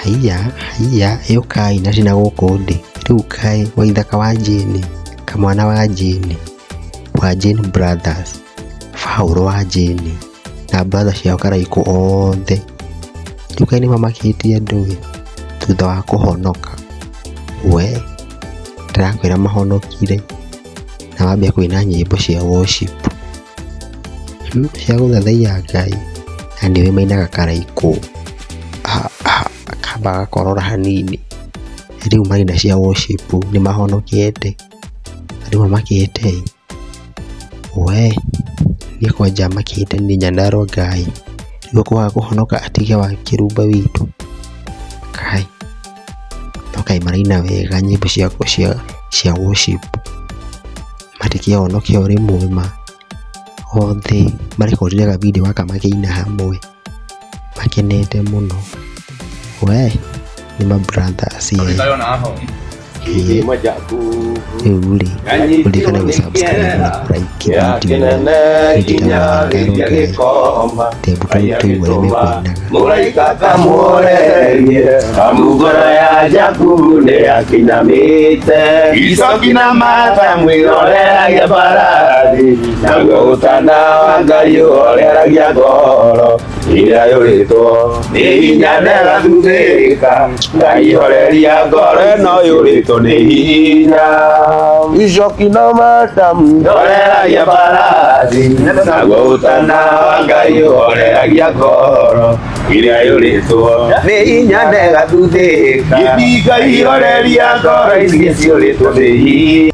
haiya yukai na cina gukundi riu kai wa ithaka wa Jane kamwana wa Jane wa Jane Brothers Fauro wa Jane na brothers ciao Karaiku othe riu kai ni mamakitie andu thutha wa kuhonoka we ndirakwira mahonokire na wambia kuina nyimbo cia worship cia guthathaiya Ngai na niwe mainaga Karaiku kamba gakorora hanini riu maina cia worship ni mahonokete riu mamakite we ni kwanja makite ni Nyandarua Ngai riu kwa kuhonoka atige wa kirumba witu kai tokai marina wega nyimbo cia worship matikia honokia uri mwema othe marikoriraga video makamakeina hamwe makenete muno we ni ma brothers ye uli kana kusubscribe na like video muraika kamurerie kamugora ya jakune akinamite isokina mata mwiroreragia baradi naguo gutana Ngai ureragia ngoro ira yuritwo ni hinya ndega thuthika Ngai ureria ngoro no yuritwo ni hinya isokina mata mwiroreragia baradi naguo gutana Ngai ureragia ngoro ira yuritwo ni hinya ndega thuthika Ngai ureria ngoro ici ciuritwo ni hinya